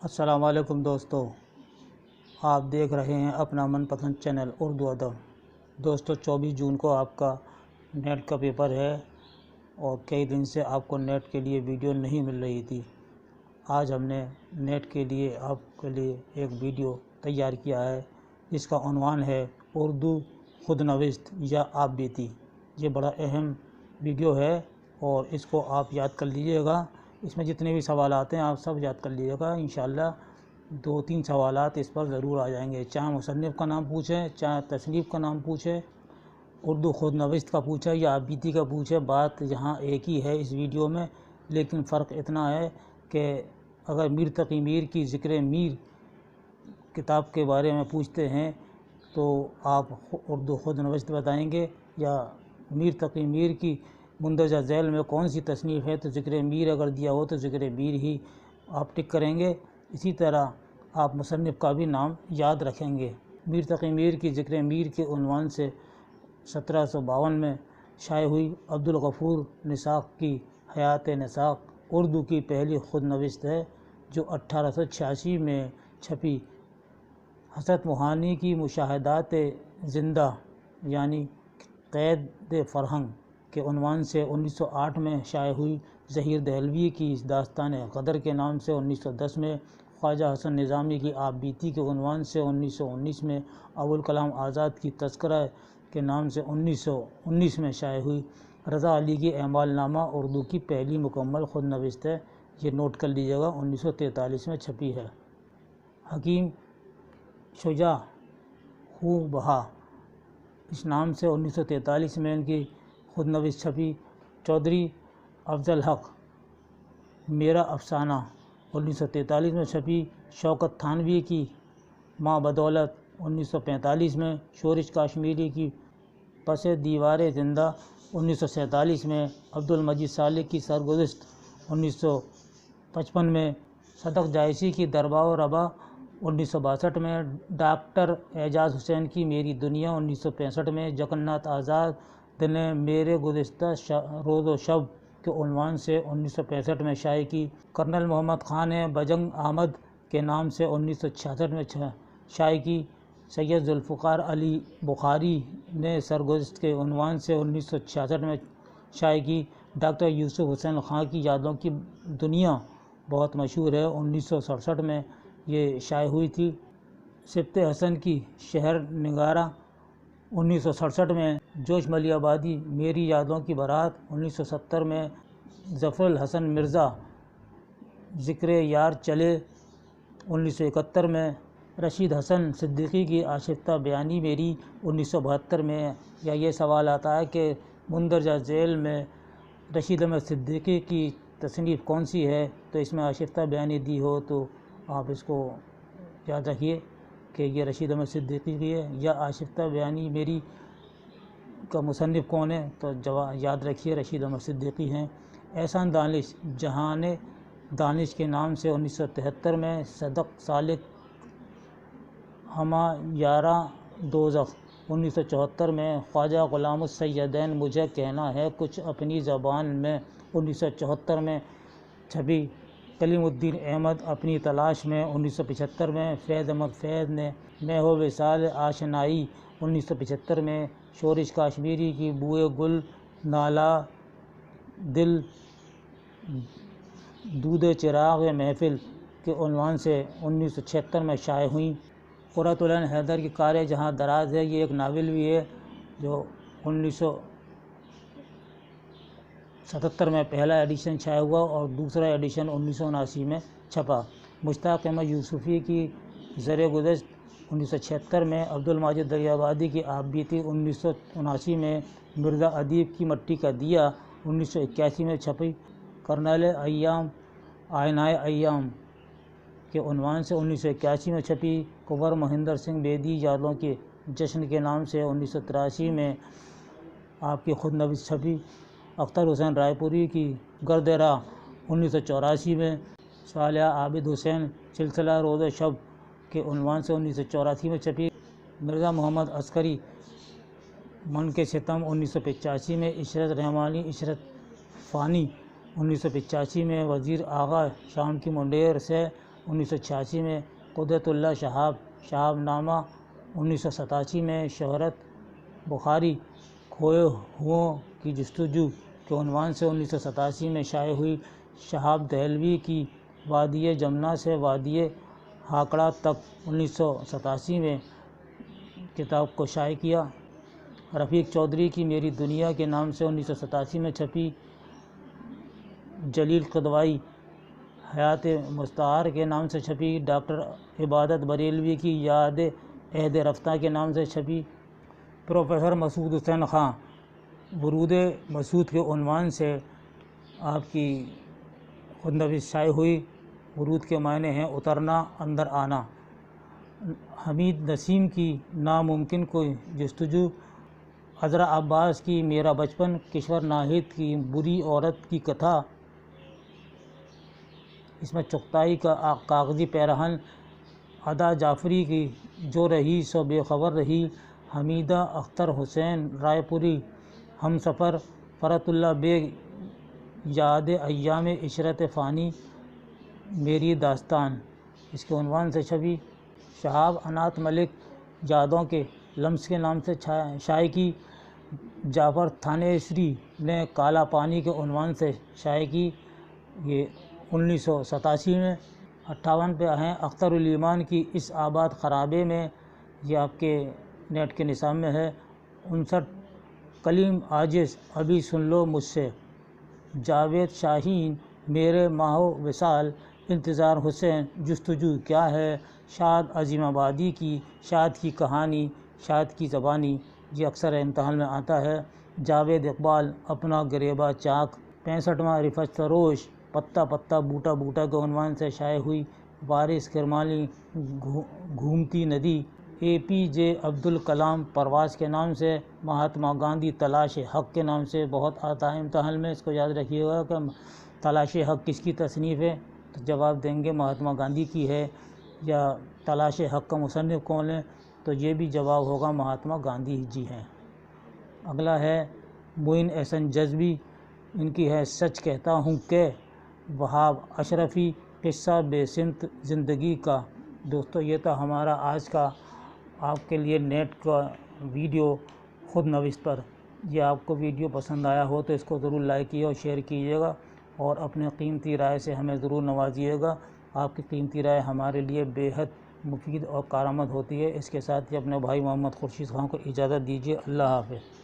السلام علیکم دوستو، آپ دیکھ رہے ہیں اپنا من پسند چینل اردو ادب۔ دوستو 24 جون کو آپ کا نیٹ کا پیپر ہے اور کئی دن سے آپ کو نیٹ کے لیے ویڈیو نہیں مل رہی تھی۔ آج ہم نے نیٹ کے لیے آپ کے لیے ایک ویڈیو تیار کیا ہے جس کا عنوان ہے اردو خود نوشت یا آپ بیتی۔ یہ بڑا اہم ویڈیو ہے اور اس کو آپ یاد کر لیجئے گا۔ اس میں جتنے بھی سوالات ہیں آپ سب یاد کر لیجئے گا۔ انشاءاللہ 2-3 سوالات اس پر ضرور آ جائیں گے، چاہے مصنف کا نام پوچھیں، چاہے تصنیف کا نام پوچھیں، اردو خود نوشت کا پوچھیں یا آپ بیتی کا پوچھیں، بات یہاں ایک ہی ہے اس ویڈیو میں، لیکن فرق اتنا ہے کہ اگر میر تقی میر کی ذکر میر کتاب کے بارے میں پوچھتے ہیں تو آپ اردو خود نوشت بتائیں گے، یا میر تقی میر کی مندرجہ ذیل میں کون سی تصنیف ہے تو ذکر میر اگر دیا ہو تو ذکر میر ہی آپ ٹک کریں گے۔ اسی طرح آپ مصنف کا بھی نام یاد رکھیں گے۔ میر تقی میر کی ذکر میر کے عنوان سے 1752 میں شائع ہوئی عبدالغفور نساخ کی حیات نساخ اردو کی پہلی خود نوشت ہے جو 1886 میں چھپی۔ حضرت موہانی کی مشاہدات زندہ یعنی قید فرہنگ کے عنوان سے 1908 میں شائع ہوئی۔ ظہیر دہلوی کی داستان غدر کے نام سے 1910 میں، خواجہ حسن نظامی کی آپ بیتی کے عنوان سے 1919 میں، ابوالکلام آزاد کی تذکرہ کے نام سے 1919 میں شائع ہوئی۔ رضا علی کی اعمال نامہ اردو کی پہلی مکمل خود نوشت ہے، یہ نوٹ کر لیجیے گا، 1943 میں چھپی ہے۔ حکیم شجاع ہو بہا اس نام سے 1943 میں ان کی خود نوشت چھپی۔ چودھری افضل حق میرا افسانہ 1943 میں چھپی۔ شوکت تھانوی کی ماں بدولت 1945 میں۔ شورش کاشمیری کی پس دیوار زندہ 1947 میں۔ عبدالمجید صالح کی سرگزشت 1955 میں۔ صدق جائشی کی دربا و ربا 1962 میں۔ ڈاکٹر اعجاز حسین کی میری دنیا 1965 میں۔ جگناتھ آزاد نے میرے گزشتہ روز و شب کے عنوان سے 1965 میں شائع کی۔ کرنل محمد خان نے بجنگ آمد کے نام سے 1966 میں شائع کی۔ سید ذوالفقار علی بخاری نے سرگزشت کے عنوان سے 1966 میں شائع کی۔ ڈاکٹر یوسف حسین خان کی یادوں کی دنیا بہت مشہور ہے، 1967 میں یہ شائع ہوئی تھی۔ سبط حسن کی شہر نگارہ 1967 میں۔ جوش ملی آبادی میری یادوں کی بارات 1970 میں۔ ظفر الحسن مرزا ذکر یار چلے 1971 میں۔ رشید حسن صدیقی کی آشفتہ بیانی میری 1972 میں۔ یا یہ سوال آتا ہے کہ مندرجہ ذیل میں رشید احمد صدیقی کی تصنیف کون سی ہے، تو اس میں آشفتہ بیانی دی ہو تو آپ اس کو یاد رکھیے کہ یہ رشید احمد صدیقی کی ہے۔ یا آشفتہ بیانی میری کا مصنف کون ہے تو یاد رکھیے رشید احمد صدیقی ہیں۔ احسان دانش جہان دانش کے نام سے 1973 میں۔ صدق سالک ہمہ یارا دوزخ 1974 میں۔ خواجہ غلام السیدین مجھے کہنا ہے کچھ اپنی زبان میں 1974 میں چھپی۔ کلیم الدین احمد اپنی تلاش میں 1975 میں۔ فیض احمد فیض نے میں ہو وصال آشنائی 1975 میں۔ شورش کاشمیری کی بوئے گل نالا دل دود چراغ محفل کے عنوان سے 1976 میں شائع ہوئیں۔ قرۃ العین حیدر کی کار جہاں دراز ہے، یہ ایک ناول بھی ہے جو 1977 میں پہلا ایڈیشن شائع ہوا اور دوسرا ایڈیشن 1979 میں چھپا۔ مشتاق احمد یوسفی کی زر گذشت 1976 میں۔ عبدالماجد دریابادی کی آپ بیتی 1979 میں۔ مرزا ادیب کی مٹی کا دیا 1981 میں چھپی۔ کرنل ایام آئینۂ ایام کے عنوان سے 1981 میں چھپی۔ کنور مہندر سنگھ بیدی یادوں کے جشن کے نام سے 1983 میں آپ کی خود نوشت چھپی۔ اختر حسین رائے پوری کی گرد راہ 1984 میں۔ صالحہ عابد حسین سلسلہ روز و شب کے عنوان سے 1984 میں چھپی۔ مرزا محمد عسکری من کے ستم 1985 میں۔ عشرت رحمانی عشرت فانی 1985 میں۔ وزیر آغا شام کی منڈیر سے 1986 میں قدرت اللہ شہاب شہاب نامہ، 1987 میں شہرت بخاری کھوئے ہوں کی جستجو کے عنوان سے 1987 میں شائع ہوئی شہاب دہلوی کی وادی جمنا سے وادی ہاکڑا تک 1987 میں کتاب کو شائع کیا۔ رفیق چودھری کی میری دنیا کے نام سے 1987 میں چھپی۔ جلیل قدوائی حیات مستعار کے نام سے چھپی۔ ڈاکٹر عبادت بریلوی کی یاد عہد رفتہ کے نام سے چھپی۔ پروفیسر مسعود حسین خان ورود مسعود کے عنوان سے آپ کی خودنوشت شائع ہوئی۔ ورود کے معنی ہیں اترنا، اندر آنا۔ حمید نسیم کی ناممکن کو جستجو۔ عذرا عباس کی میرا بچپن۔ کشور ناہید کی بری عورت کی کتھا۔ اسمت چغتائی کا کاغذی پیرہن۔ ادا جعفری کی جو رہی سو بے خبر رہی۔ حمیدہ اختر حسین رائے پوری ہم سفر۔ فرت اللہ بیگ یاد ایام عشرت فانی میری داستان اس کے عنوان سے چھپی۔ شہاب انات ملک یادوں کے لمس کے نام سے شائع کی۔ جعفر تھانیسری نے کالا پانی کے عنوان سے شائع کی، یہ 1987 میں۔ 58 پہ ہیں اختر الایمان کی اس آباد خرابے میں، یہ آپ کے نیٹ کے نصاب میں ہے۔ 59 کلیم عاجز ابھی سن لو مجھ سے۔ جاوید شاہین میرے ماہ وصال۔ انتظار حسین جستجو کیا ہے۔ شاد عظیم آبادی کی شاد کی کہانی، شاد کی زبانی، یہ اکثر امتحان میں آتا ہے۔ جاوید اقبال اپنا گریباں چاک۔ 65واں رفعت سروش پتا پتا بوٹا بوٹا کے عنوان سے شائع ہوئی۔ وارث کرمالی گھومتی ندی۔ اے پی جے عبدالکلام پرواز کے نام سے۔ مہاتما گاندھی تلاش حق کے نام سے بہت آتا ہے امتحان میں، اس کو یاد رکھیے گا کہ تلاش حق کس کی تصنیف ہے، تو جواب دیں گے مہاتما گاندھی کی ہے۔ یا تلاش حق کا مصنف کون ہے، تو یہ بھی جواب ہوگا مہاتما گاندھی جی ہیں۔ اگلا ہے معین احسن جذبی، ان کی ہے سچ کہتا ہوں کہ۔ وہاب اشرفی قصہ بے سمت زندگی کا۔ دوستو یہ تھا ہمارا آج کا آپ کے لیے نیٹ کا ویڈیو خود نوشت پر۔ یہ آپ کو ویڈیو پسند آیا ہو تو اس کو ضرور لائک کیجیے اور شیئر کیجیے گا، اور اپنے قیمتی رائے سے ہمیں ضرور نوازیے گا۔ آپ کی قیمتی رائے ہمارے لیے بے حد مفید اور کارآمد ہوتی ہے۔ اس کے ساتھ ہی اپنے بھائی محمد خورشید خان کو اجازت دیجیے۔ اللہ حافظ۔